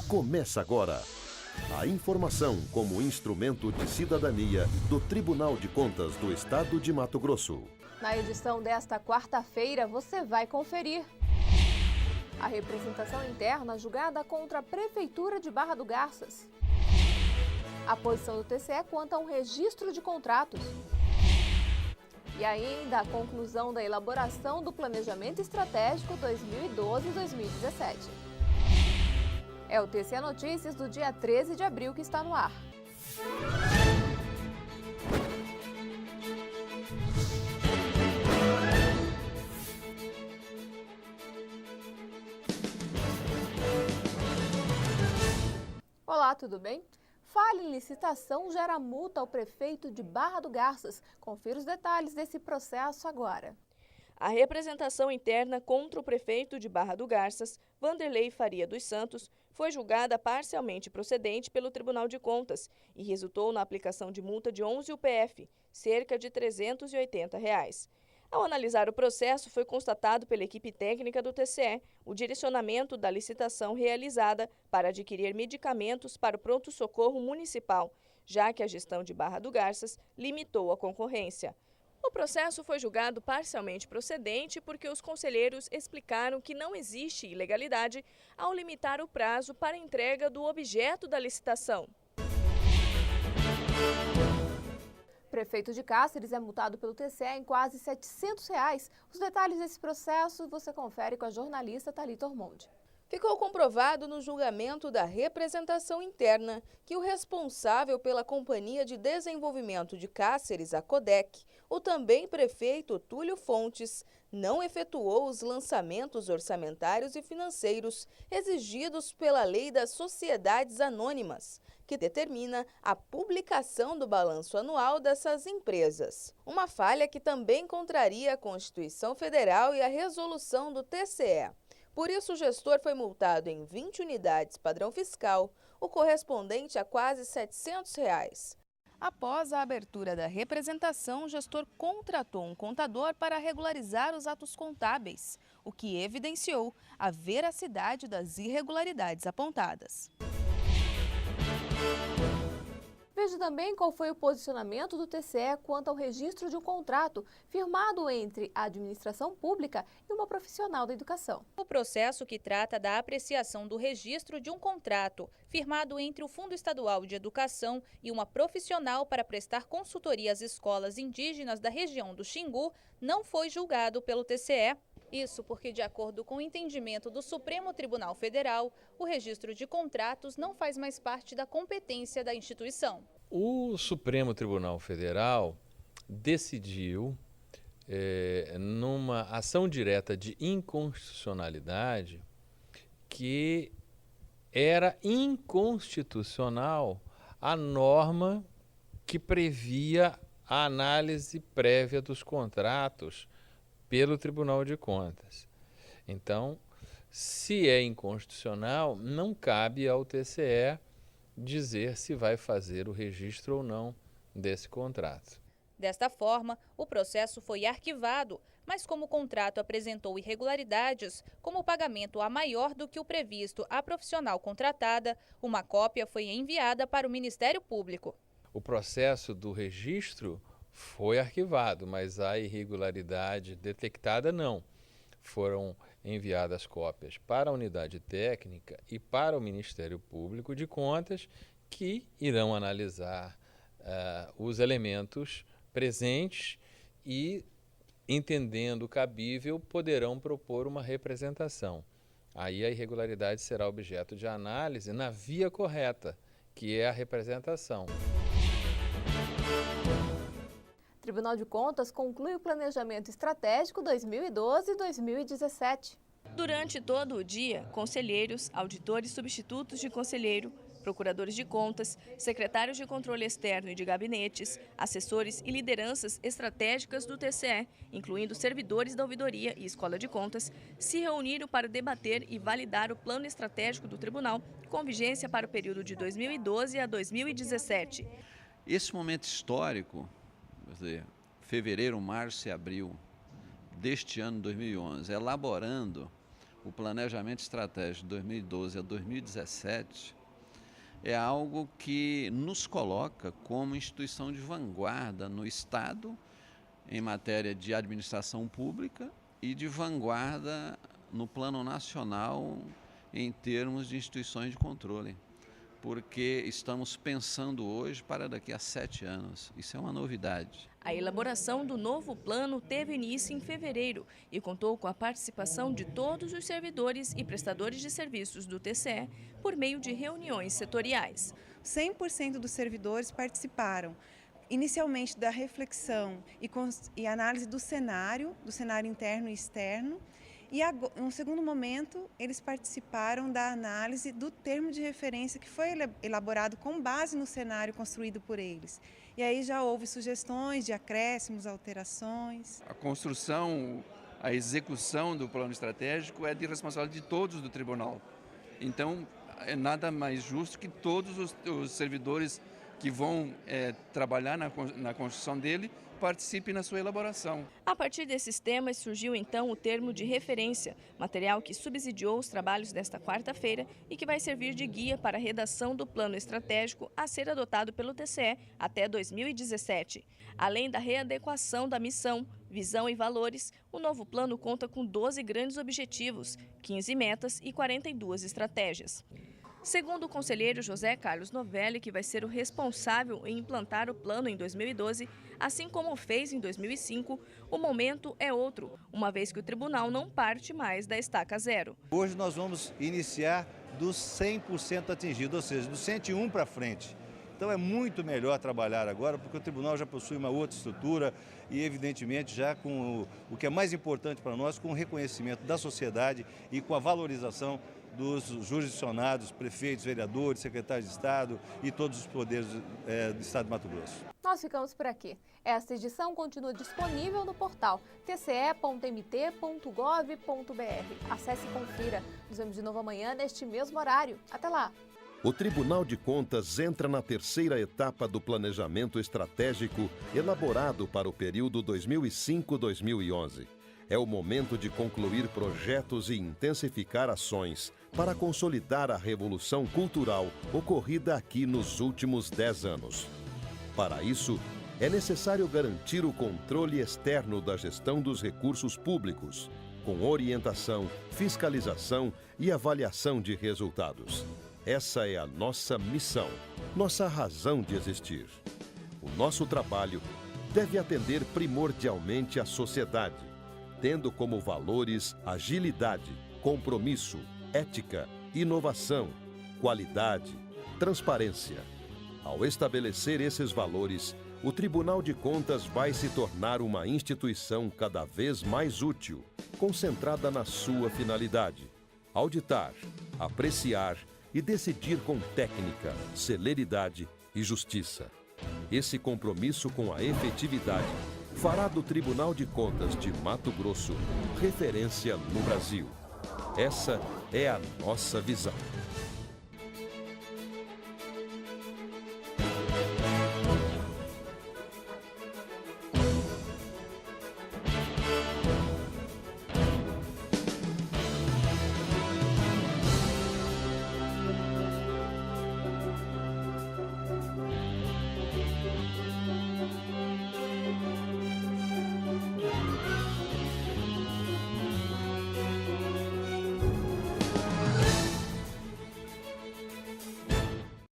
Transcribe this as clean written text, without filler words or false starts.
Começa agora. A informação como instrumento de cidadania do Tribunal de Contas do Estado de Mato Grosso. Na edição desta quarta-feira, você vai conferir. A representação interna julgada contra a Prefeitura de Barra do Garças. A posição do TCE quanto a um registro de contratos. E ainda a conclusão da elaboração do Planejamento Estratégico 2012-2017. É o TCE Notícias do dia 13 de abril que está no ar. Olá, tudo bem? Falha em licitação gera multa ao prefeito de Barra do Garças. Confira os detalhes desse processo agora. A representação interna contra o prefeito de Barra do Garças, Vanderlei Faria dos Santos, foi julgada parcialmente procedente pelo Tribunal de Contas e resultou na aplicação de multa de 11 UPF, cerca de R$ 380. Ao analisar o processo, foi constatado pela equipe técnica do TCE o direcionamento da licitação realizada para adquirir medicamentos para o pronto-socorro municipal, já que a gestão de Barra do Garças limitou a concorrência. O processo foi julgado parcialmente procedente porque os conselheiros explicaram que não existe ilegalidade ao limitar o prazo para entrega do objeto da licitação. O prefeito de Cáceres é multado pelo TCE em quase R$ 700. Os detalhes desse processo você confere com a jornalista Thalita Ormonde. Ficou comprovado no julgamento da representação interna que o responsável pela Companhia de Desenvolvimento de Cáceres, a CODEC, o também prefeito Túlio Fontes, não efetuou os lançamentos orçamentários e financeiros exigidos pela Lei das Sociedades Anônimas, que determina a publicação do balanço anual dessas empresas. Uma falha que também contraria a Constituição Federal e a resolução do TCE. Por isso, o gestor foi multado em 20 unidades padrão fiscal, o correspondente a quase R$ 700. Após a abertura da representação, o gestor contratou um contador para regularizar os atos contábeis, o que evidenciou a veracidade das irregularidades apontadas. Veja também qual foi o posicionamento do TCE quanto ao registro de um contrato firmado entre a administração pública e uma profissional da educação. O processo que trata da apreciação do registro de um contrato firmado entre o Fundo Estadual de Educação e uma profissional para prestar consultoria às escolas indígenas da região do Xingu não foi julgado pelo TCE. Isso porque, de acordo com o entendimento do Supremo Tribunal Federal, o registro de contratos não faz mais parte da competência da instituição. O Supremo Tribunal Federal decidiu, numa ação direta de inconstitucionalidade, que era inconstitucional a norma que previa a análise prévia dos contratos pelo Tribunal de Contas. Então, se é inconstitucional, não cabe ao TCE dizer se vai fazer o registro ou não desse contrato. Desta forma, o processo foi arquivado, mas como o contrato apresentou irregularidades, como o pagamento a maior do que o previsto à profissional contratada, uma cópia foi enviada para o Ministério Público. O processo do registro foi arquivado, mas a irregularidade detectada não. Foram enviadas cópias para a unidade técnica e para o Ministério Público de Contas, que irão analisar os elementos presentes e, entendendo cabível, poderão propor uma representação. Aí a irregularidade será objeto de análise na via correta, que é a representação. O Tribunal de Contas conclui o Planejamento Estratégico 2012-2017. Durante todo o dia, conselheiros, auditores substitutos de conselheiro, procuradores de contas, secretários de controle externo e de gabinetes, assessores e lideranças estratégicas do TCE, incluindo servidores da ouvidoria e escola de contas, se reuniram para debater e validar o plano estratégico do tribunal, com vigência para o período de 2012 a 2017. Esse momento histórico, quer dizer, fevereiro, março e abril deste ano 2011, elaborando o planejamento estratégico de 2012 a 2017 é algo que nos coloca como instituição de vanguarda no Estado em matéria de administração pública e de vanguarda no plano nacional em termos de instituições de controle, porque estamos pensando hoje para daqui a 7 anos. Isso é uma novidade. A elaboração do novo plano teve início em fevereiro e contou com a participação de todos os servidores e prestadores de serviços do TCE por meio de reuniões setoriais. 100% dos servidores participaram, inicialmente da reflexão e análise do cenário interno e externo, e em um segundo momento eles participaram da análise do termo de referência que foi elaborado com base no cenário construído por eles. E aí já houve sugestões de acréscimos, alterações. A construção, a execução do plano estratégico é de responsabilidade de todos do tribunal. Então, é nada mais justo que todos os servidores que vão trabalhar na construção dele participem na sua elaboração. A partir desses temas surgiu então o termo de referência, material que subsidiou os trabalhos desta quarta-feira e que vai servir de guia para a redação do plano estratégico a ser adotado pelo TCE até 2017. Além da readequação da missão, visão e valores, o novo plano conta com 12 grandes objetivos, 15 metas e 42 estratégias. Segundo o conselheiro José Carlos Novelli, que vai ser o responsável em implantar o plano em 2012, assim como fez em 2005, o momento é outro, uma vez que o tribunal não parte mais da estaca zero. Hoje nós vamos iniciar dos 100% atingidos, ou seja, do 101 para frente. Então é muito melhor trabalhar agora, porque o tribunal já possui uma outra estrutura e, evidentemente, já com o que é mais importante para nós, com o reconhecimento da sociedade e com a valorização dos jurisdicionados, prefeitos, vereadores, secretários de Estado e todos os poderes do Estado de Mato Grosso. Nós ficamos por aqui. Esta edição continua disponível no portal tce.mt.gov.br. Acesse e confira. Nos vemos de novo amanhã neste mesmo horário. Até lá! O Tribunal de Contas entra na terceira etapa do planejamento estratégico elaborado para o período 2005-2011. É o momento de concluir projetos e intensificar ações para consolidar a revolução cultural ocorrida aqui nos últimos 10 anos. Para isso, é necessário garantir o controle externo da gestão dos recursos públicos, com orientação, fiscalização e avaliação de resultados. Essa é a nossa missão, nossa razão de existir. O nosso trabalho deve atender primordialmente à sociedade, tendo como valores agilidade, compromisso, ética, inovação, qualidade, transparência. Ao estabelecer esses valores, o Tribunal de Contas vai se tornar uma instituição cada vez mais útil, concentrada na sua finalidade: auditar, apreciar e decidir com técnica, celeridade e justiça. Esse compromisso com a efetividade fará do Tribunal de Contas de Mato Grosso referência no Brasil. Essa é a nossa visão.